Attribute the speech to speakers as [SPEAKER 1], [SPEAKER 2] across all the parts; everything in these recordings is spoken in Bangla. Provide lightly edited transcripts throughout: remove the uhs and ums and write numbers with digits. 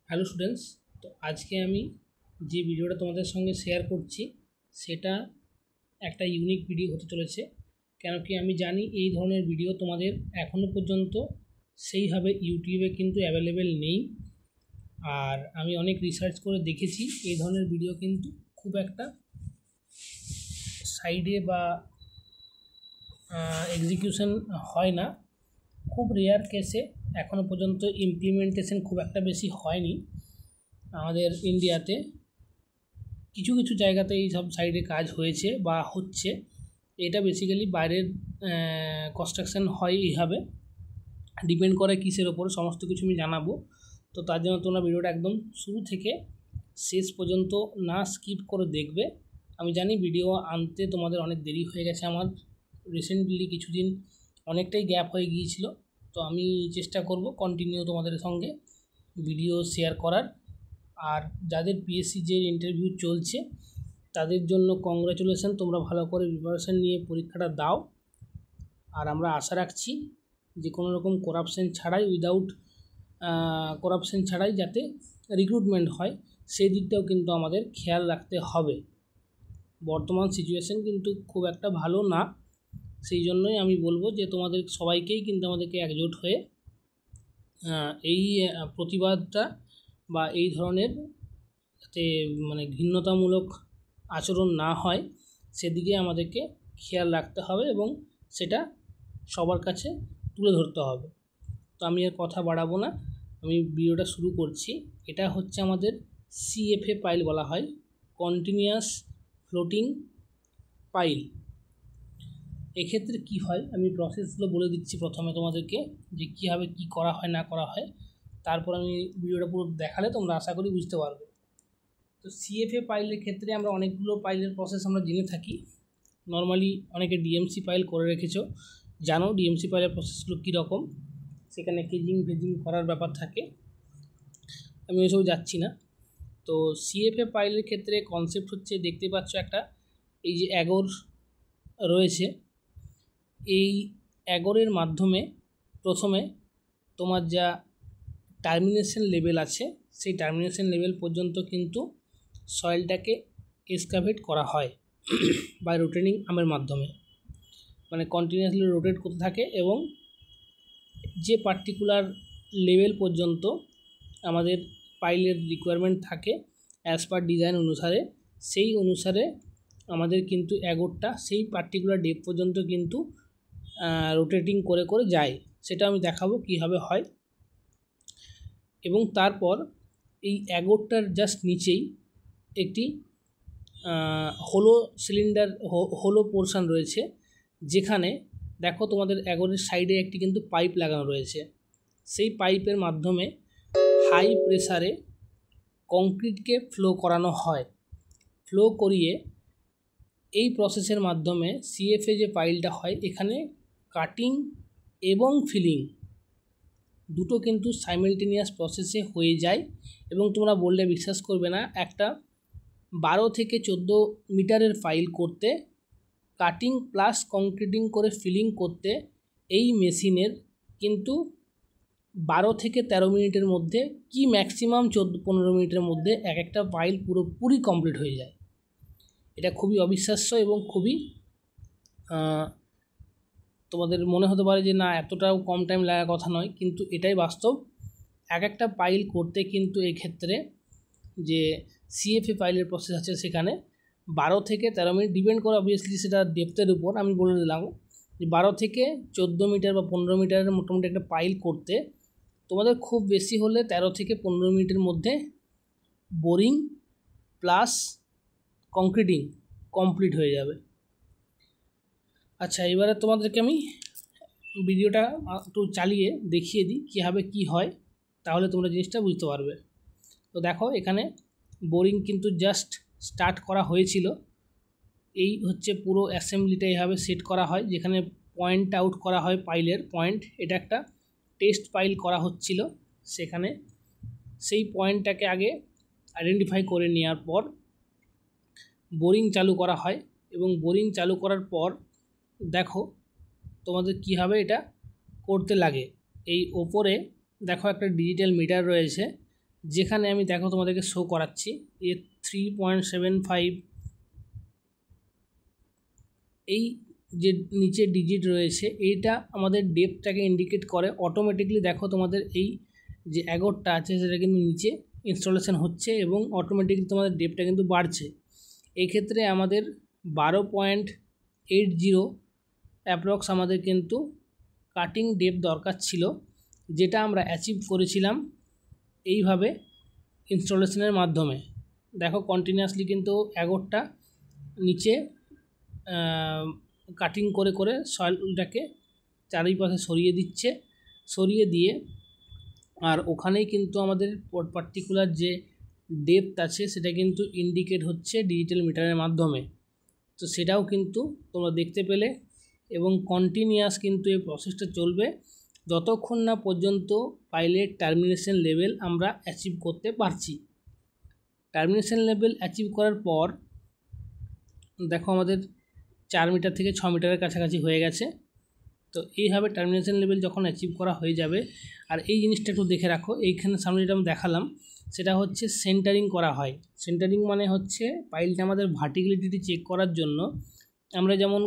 [SPEAKER 1] হ্যালো স্টুডেন্টস, তো আজকে আমি যে ভিডিওটা তোমাদের সঙ্গে শেয়ার করছি সেটা একটা ইউনিক ভিডিও হতে চলেছে। কেন কি আমি জানি এই ধরনের ভিডিও তোমাদের এখনও পর্যন্ত সেইভাবে ইউটিউবে কিন্তু অ্যাভেলেবেল নেই। আর আমি অনেক রিসার্চ করে দেখেছি এই ধরনের ভিডিও কিন্তু খুব একটা সাইডে বা এক্সিকিউশন হয় না, খুব রেয়ার কেসে এখনও পর্যন্ত ইমপ্লিমেন্টেশন খুব একটা বেশি হয়নি আমাদের ইন্ডিয়াতে। কিছু কিছু জায়গাতে এই সব সাইডে কাজ হয়েছে বা হচ্ছে। এটা বেসিক্যালি বাইরের কনস্ট্রাকশন হয় এইভাবে, ডিপেন্ড করে কিসের ওপর, সমস্ত কিছু আমি জানাবো। তো তার জন্য তোমরা ভিডিওটা একদম শুরু থেকে শেষ পর্যন্ত না স্কিপ করে দেখবে। আমি জানি ভিডিও আনতে তোমাদের অনেক দেরি হয়ে গেছে, আমার রিসেন্টলি কিছুদিন অনেকটাই গ্যাপ হয়ে গিয়েছিল। তো আমি চেষ্টা করব কন্টিনিউ তোমাদের সঙ্গে ভিডিও শেয়ার করার। আর যাদের পিএসসি যে ইন্টারভিউ চলছে তাদের জন্য কংগ্রাচুলেশন, তোমরা ভালো করে প্রিপারেশান নিয়ে পরীক্ষাটা দাও। আর আমরা আশা রাখছি যে কোনো রকম করাপশন ছাড়াই, উইদাউট করাপশন ছাড়াই যাতে রিক্রুটমেন্ট হয় সেই দিকটাও কিন্তু আমাদের খেয়াল রাখতে হবে। বর্তমান সিচুয়েশান কিন্তু খুব একটা ভালো না, সেই জন্যই আমি বলবো যে তোমাদের সবাইকেই কিন্তু আমাদেরকে একজোট হয়ে এই প্রতিবাদটা বা এই ধরনের যাতে ঘৃণ্যতামূলক আচরণ না হয় সেদিকে আমাদেরকে খেয়াল রাখতে হবে এবং সেটা সবার কাছে তুলে ধরতে হবে। তো আমি আর কথা বাড়াবো না, আমি ভিডিওটা শুরু করছি। এটা হচ্ছে আমাদের সিএফএ পাইল বলা হয়, কন্টিনিউয়াস ফ্লোটিং পাইল। এক্ষেত্রে কি হয় আমি প্রসেসগুলো বলে দিচ্ছি প্রথমে তোমাদেরকে, যে কীভাবে কী করা হয় না করা হয়, তারপর আমি ভিডিওটা পুরো দেখালে তোমরা আশা করি বুঝতে পারবে। তো সিএফএ পাইলের ক্ষেত্রে আমরা অনেকগুলো পাইলের প্রসেস আমরা জেনে থাকি। নর্মালি অনেকে ডিএমসি পাইল করে রেখেছো, জানো ডিএমসি পাইলের প্রসেসগুলো কীরকম, সেখানে কেজিং ভেজিং করার ব্যাপার থাকে, আমি ওইসব যাচ্ছি না। তো সিএফএ পাইলের ক্ষেত্রে কনসেপ্ট হচ্ছে, দেখতে পাচ্ছ একটা এই যে অ্যাগর রয়েছে, এই অ্যাগরের মাধ্যমে প্রথমে তোমার যা টার্মিনেশন লেভেল আছে সেই টার্মিনেশন লেভেল পর্যন্ত কিন্তু সয়েলটাকে এক্সকাভেট করা হয় বাই রোটেটিং আর্মের মাধ্যমে, কন্টিনিউয়াসলি রোটেট করতে থাকে এবং যে পার্টিকুলার লেভেল পর্যন্ত আমাদের পাইলের রিকোয়ারমেন্ট থাকে অ্যাজ পার ডিজাইন অনুসারে, সেই অনুসারে আমাদের কিন্তু অ্যাগরটা সেই পার্টিকুলার ডেপ পর্যন্ত কিন্তু রোটেটিং করে করে যায়। সেটা আমি দেখাবো কীভাবে হয়। এবং তারপর এই অ্যাগরটার জাস্ট নিচেই একটি হোলো সিলিন্ডার, হোলো পোর্শন রয়েছে, যেখানে দেখো তোমাদের অ্যাগরের সাইডে একটি কিন্তু পাইপ লাগানো রয়েছে। সেই পাইপের মাধ্যমে হাই প্রেসারে কংক্রিটকে ফ্লো করানো হয়। ফ্লো করিয়ে এই প্রসেসের মাধ্যমে সিএফএ যে পাইলটা হয় এখানে কাটিং এবং ফিলিং দুটো কিন্তু সাইমালটেনিয়াস প্রসেসে হয়ে যায়। এবং তোমরা বললে বিশ্বাস করবে না, একটা 12 থেকে 14 মিটারের পাইল করতে, কাটিং প্লাস কংক্রিটিং করে ফিলিং করতে এই মেশিনের কিন্তু 12 থেকে 13 মিনিটের মধ্যে, কি ম্যাক্সিমাম 14-15 মিনিটের মধ্যে এক একটা পাইল পুরোপুরি কমপ্লিট হয়ে যায়। এটা খুবই অবিশ্বাস্য এবং খুবই তোমাদের মনে হতে পারে যে না এতটাও কম টাইম লাগার কথা নয়, কিন্তু এটাই বাস্তব। এক একটা পাইল করতে কিন্তু এক্ষেত্রে যে সিএফএ পাইলের প্রসেস আছে সেখানে 12 থেকে 13 মিনিট, ডিপেন্ড করে অবভিয়াসলি সেটা ডেপথের উপর। আমি বলে দিলাম যে 12 থেকে 14 মিটার বা 15 মিটারের মোটামুটি একটা পাইল করতে তোমাদের খুব বেশি হলে 13 থেকে 15 মিনিটের মধ্যে বোরিং প্লাস কংক্রিটিং কমপ্লিট হয়ে যাবে। আচ্ছা, এবারে তোমাদেরকে আমি ভিডিওটা একটু চালিয়ে দেখিয়ে দিই কীভাবে কী হয়, তাহলে তোমরা জিনিসটা বুঝতে পারবে। তো দেখো এখানে বোরিং কিন্তু জাস্ট স্টার্ট করা হয়েছিল। এই হচ্ছে পুরো অ্যাসেম্বলিটা এইভাবে সেট করা হয়, যেখানে পয়েন্ট আউট করা হয় পাইলের পয়েন্ট। এটা একটা টেস্ট পাইল করা হচ্ছিল, সেখানে সেই পয়েন্টটাকে আগে আইডেন্টিফাই করে নেওয়ার পর বোরিং চালু করা হয়। এবং বোরিং চালু করার পর দেখো তোমাদের কীভাবে এটা করতে লাগে। এই ওপরে দেখো একটা ডিজিটাল মিটার রয়েছে, যেখানে আমি দেখো তোমাদেরকে শো করাচ্ছি এ 3.75 এই যে নিচে ডিজিট রয়েছে এইটা আমাদের ডেপথটাকে ইন্ডিকেট করে অটোমেটিকলি। দেখো তোমাদের এই যে অ্যাগরটা আছে সেটা কিন্তু নিচে ইনস্টলেশন হচ্ছে এবং অটোমেটিকলি তোমাদের ডেপথটা কিন্তু বাড়ছে। এই ক্ষেত্রে আমাদের 12.80 অ্যাপ্রক্স আমাদের কিন্তু কাটিং ডেপথ দরকার ছিল, যেটা আমরা অ্যাচিভ করেছিলাম এইভাবে ইনস্টলেশনের মাধ্যমে। দেখো কন্টিনিউয়াসলি কিন্তু অ্যাগরটা নিচে কাটিং করে করে সয়েলটাকে চারিপাশে সরিয়ে দিচ্ছে, সরিয়ে দিয়ে আর ওখানেই কিন্তু আমাদের পার্টিকুলার যে ডেপথ আছে সেটা কিন্তু ইন্ডিকেট হচ্ছে ডিজিটাল মিটারের মাধ্যমে। তো সেটাও কিন্তু তোমরা দেখতে পেলে এবং কন্টিনিউয়াস কিন্তু এই প্রসেসটা চলবে যতক্ষণ না পর্যন্ত পাইলের টার্মিনেশন লেভেল আমরা অ্যাচিভ করতে পারছি। টার্মিনেশন লেভেল অ্যাচিভ করার পর দেখো আমাদের 4 মিটার থেকে 6 মিটারের কাছাকাছি হয়ে গেছে। তো এইভাবে টার্মিনেশন লেভেল যখন অ্যাচিভ করা হয়ে যাবে, আর এই জিনিসটা একটু দেখে রাখো, এইখানে সামনে যেটা আমি দেখালাম সেটা হচ্ছে সেন্টারিং করা হয়। সেন্টারিং মানে হচ্ছে পাইলটা আমাদের ভার্টিক্যালিটি চেক করার জন্য আমরা যেমন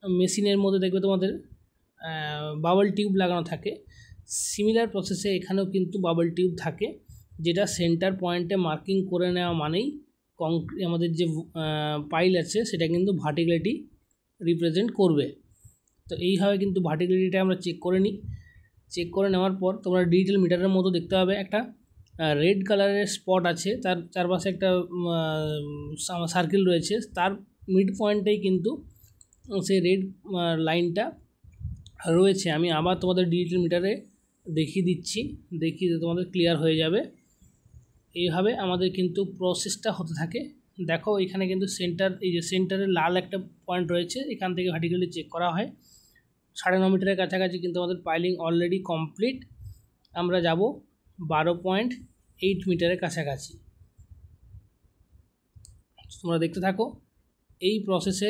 [SPEAKER 1] মেশিনের মধ্যে দেখবে তোমাদের বাবল টিউব লাগানো থাকে, সিমিলার প্রসেসে এখানেও কিন্তু বাবল টিউব থাকে, যেটা সেন্টার পয়েন্টে মার্কিং করে নেওয়া মানেই আমাদের যে পাইল আছে সেটা কিন্তু ভার্টিক্যালিটি রিপ্রেজেন্ট করবে। তো এইভাবে কিন্তু ভার্টিক্যালিটিটা আমরা চেক করে নিই। চেক করে নেওয়ার পর তোমরা ডিজিটাল মিটারের মতো দেখতে পাবে একটা রেড কালারের স্পট আছে, তার চারপাশে একটা সার্কেল রয়েছে, তার মিড পয়েন্টেই কিন্তু সেই রেড লাইনটা রয়েছে। আমি আবার তোমাদের ডিজিটাল মিটারে দেখিয়ে দিচ্ছি, দেখিয়ে তোমাদের ক্লিয়ার হয়ে যাবে। এইভাবে আমাদের কিন্তু প্রসেসটা হতে থাকে। দেখো এখানে কিন্তু সেন্টার, এই যে সেন্টারে লাল একটা পয়েন্ট রয়েছে, এখান থেকে ভার্টিক্যালি চেক করা হয়। 9.5 মিটারের কাছাকাছি কিন্তু আমাদের পাইলিং অলরেডি কমপ্লিট। আমরা যাব 12.8 মিটারের কাছাকাছি। তোমরা দেখতে থাকো। এই প্রসেসে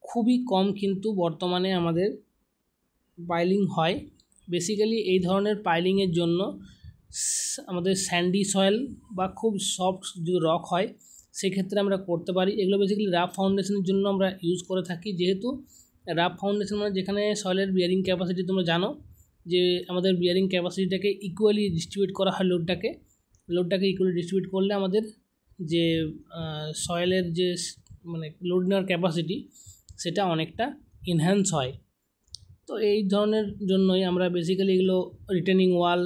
[SPEAKER 1] খুবই কম কিন্তু বর্তমানে আমাদের পাইলিং হয়। বেসিক্যালি এই ধরনের পাইলিংয়ের জন্য আমাদের স্যান্ডি সয়েল বা খুব সফট যদি রক হয় সেক্ষেত্রে আমরা করতে পারি। এগুলো বেসিক্যালি রাফ ফাউন্ডেশনের জন্য আমরা ইউজ করে থাকি, যেহেতু রাফ ফাউন্ডেশন মানে যেখানে সয়েলের বিয়ারিং ক্যাপাসিটি তোমরা জানো যে আমাদের বিয়ারিং ক্যাপাসিটিটাকে ইকুয়ালি ডিস্ট্রিবিউট করা হয়, লোডটাকে ইকুয়ালি ডিস্ট্রিবিউট করলে আমাদের যে সয়েলের যে মানে লোড নেওয়ার ক্যাপাসিটি সেটা অনেকটা এনহ্যান্স হয়। তো এই ধরনের জন্যই আমরা বেসিক্যালি এগুলো রিটেনিং ওয়াল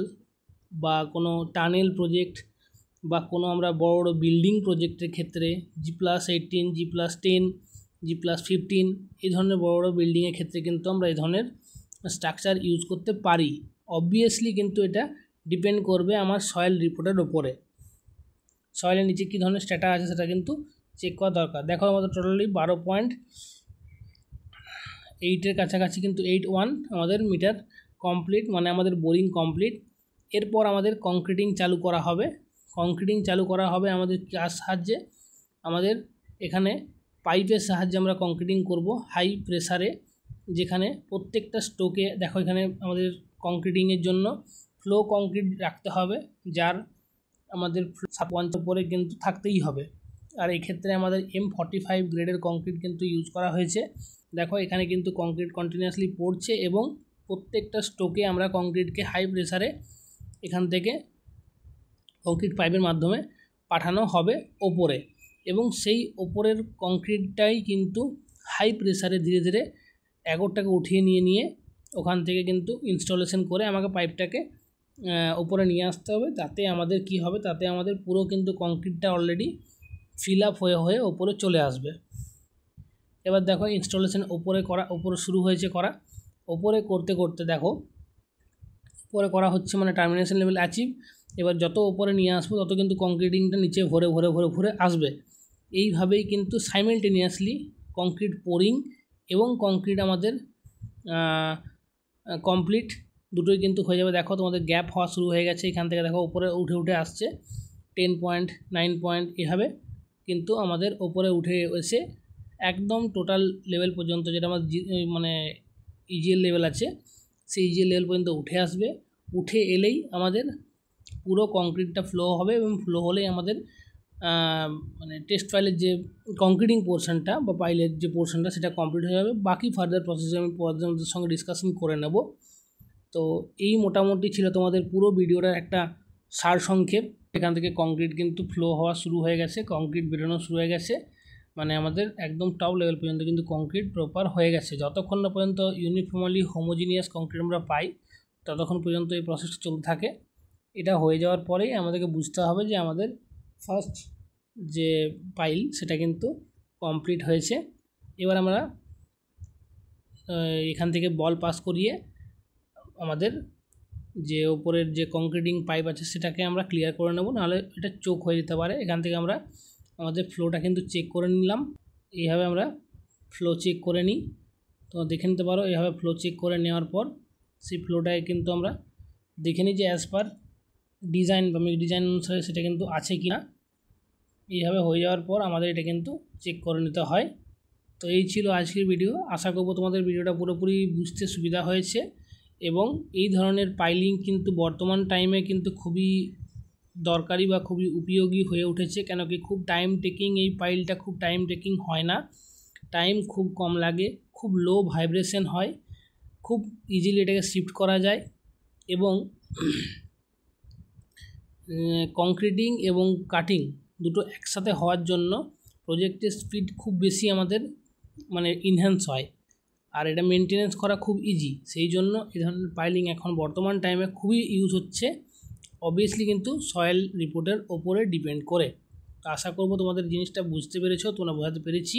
[SPEAKER 1] বা কোনো টানেল প্রজেক্ট বা কোনো আমরা বড় বড় বিল্ডিং প্রজেক্টের ক্ষেত্রে G+18, G+10, G+15 এই ধরনের বড় বড় বিল্ডিংয়ের ক্ষেত্রে কিন্তু আমরা এই ধরনের স্ট্রাকচার ইউজ করতে পারি। অবভিয়াসলি কিন্তু এটা ডিপেন্ড করবে আমার সয়েল রিপোর্টের ওপরে, সয়েলের নিচে কী ধরনের স্ট্যাটা আছে সেটা কিন্তু চেক করা দরকার। দেখো আমাদের টোটালি 12.8 কাছাকাছি কিন্তু 81 আমাদের মিটার কমপ্লিট, মানে আমাদের বোরিং কমপ্লিট। এরপর আমাদের কংক্রিটিং চালু করা হবে। আমাদের কার সাহায্যে? আমাদের এখানে পাইপের সাহায্যে আমরা কংক্রিটিং করব হাই প্রেসারে, যেখানে প্রত্যেকটা স্টোকে দেখো এখানে আমাদের কংক্রিটিংয়ের জন্য ফ্লো কংক্রিট রাখতে হবে, যার আমাদের 1 উপরে কিন্তু থাকতেই হবে। আর এই ক্ষেত্রে আমাদের M45 গ্রেডের কংক্রিট কিন্তু ইউজ করা হয়েছে। দেখো এখানে কিন্তু কংক্রিট কন্টিনিউয়াসলি পড়ছে এবং প্রত্যেকটা স্টোকে আমরা কংক্রিটকে হাই প্রেসারে এখান থেকে কংক্রিট পাইপের মাধ্যমে পাঠানো হবে ওপরে, এবং সেই ওপরের কংক্রিটটাই কিন্তু হাই প্রেসারে ধীরে ধীরে অ্যাগরটাকে উঠিয়ে নিয়ে ওখান থেকে কিন্তু ইনস্টলেশন করে আমাকে পাইপটাকে ওপরে নিয়ে আসতে হবে। তাতে আমাদের কি হবে, তাতে আমাদের পুরো কিন্তু কংক্রিটটা অলরেডি ফিল আপ হয়ে ওপরে চলে আসবে। এবার দেখো ইনস্টলেশন ওপরে শুরু হয়েছে করা। ওপরে করতে করতে দেখো উপরে করা হচ্ছে মানে টার্মিনেশন লেভেল অ্যাচিভ। এবার যত ওপরে নিয়ে আসবো তত কিন্তু কংক্রিটিংটা নিচে ভরে আসবে। এইভাবেই কিন্তু সাইমেলটেনিয়াসলি কংক্রিট পোরিং এবং কংক্রিট আমাদের কমপ্লিট দুটোই কিন্তু হয়ে যাবে। দেখো তোমাদের গ্যাপ হওয়া শুরু হয়ে গেছে, এখান থেকে দেখো উপরে উঠে আসছে 10 পয়েন্ট 9 পয়েন্ট, এভাবে কিন্তু আমাদের ওপরে উঠে এসে একদম টোটাল লেভেল পর্যন্ত, যেটা আমার মানে ইজিএল লেভেল আছে সেই ইজিএল লেভেল পর্যন্ত উঠে আসবে। উঠে এলেই আমাদের পুরো কংক্রিটটা ফ্লো হবে এবং ফ্লো হলেই আমাদের মানে টেস্ট ফাইলের যে কংক্রিটিং পোর্শনটা বা পাইলের যে পোর্শনটা সেটা কমপ্লিট হয়ে যাবে। বাকি ফার্দার প্রসেসে আমি তোমাদের সঙ্গে ডিসকাশন করে নেব। তো এই মোটামুটি ছিল তোমাদের পুরো ভিডিওটার একটা সারসংক্ষেপ। এখান থেকে কংক্রিট কিন্তু ফ্লো হওয়া শুরু হয়ে গেছে, কংক্রিট বেরোনো শুরু হয়ে গেছে, মানে আমাদের একদম টপ লেভেল পর্যন্ত কিন্তু কংক্রিট প্রপার হয়ে গেছে। যতক্ষণ না পর্যন্ত ইউনিফর্মালি হোমোজিনিয়াস কংক্রিট আমরা পাই ততক্ষণ পর্যন্ত এই প্রসেসটা চলতে থাকে। এটা হয়ে যাওয়ার পরেই আমাদেরকে বুঝতে হবে যে আমাদের ফার্স্ট যে পাইল সেটা কিন্তু কমপ্লিট হয়েছে। এবার আমরা এখান থেকে বল পাস করিয়ে আমাদের যে ওপরের যে কংক্রিটিং পাইপ আছে সেটাকে আমরা ক্লিয়ার করে নেব, নাহলে এটা চোক হয়ে যেতে পারে। এখান থেকে আমরা আমাদের ফ্লোটা কিন্তু চেক করে নিলাম। এইভাবে আমরা ফ্লো চেক করে নিই, তো দেখে নিতে পারো। এইভাবে ফ্লো চেক করে নেওয়ার পর সেই ফ্লোটায় কিন্তু আমরা দেখে নিই যে অ্যাজ পার ডিজাইন বা মিক ডিজাইন অনুসারে সেটা কিন্তু আছে কি না। এইভাবে হয়ে যাওয়ার পর আমাদের এটা কিন্তু চেক করে নিতে হয়। তো এই ছিল আজকের ভিডিও। আশা করব তোমাদের ভিডিওটা পুরোপুরি বুঝতে সুবিধা হয়েছে এবং এই ধরনের পাইলিং কিন্তু বর্তমান টাইমে কিন্তু খুবই দরকারি বা খুবই উপযোগী হয়ে উঠেছে। কেন কি খুব টাইম টেকিং, এই পাইলটা খুব টাইম টেকিং হয় না, টাইম খুব কম লাগে, খুব লো ভাইব্রেশন হয়, খুব ইজিলি এটাকে শিফট করা যায় এবং কংক্রিটিং এবং কাটিং দুটো একসাথে হওয়ার জন্য প্রজেক্টের স্পিড খুব বেশি আমাদের মানে ইনহ্যান্স হয়, আর এটা মেনটেনেন্স করা খুব ইজি। সেই জন্য এই ধরনের পাইলিং এখন বর্তমান টাইমে খুবই ইউজ হচ্ছে, অবভিয়াসলি কিন্তু সয়েল রিপোর্টের ওপরে ডিপেন্ড করে। তো আশা করব তোমাদের জিনিসটা বুঝতে পেরেছো, তোমরা বোঝাতে পেরেছি।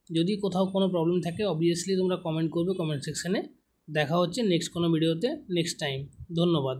[SPEAKER 1] যদি কোথাও কোনো প্রবলেম থাকে অবভিয়াসলি তোমরা কমেন্ট করবে কমেন্ট সেকশানে। দেখা হচ্ছে নেক্সট কোনো ভিডিওতে নেক্সট টাইম। ধন্যবাদ।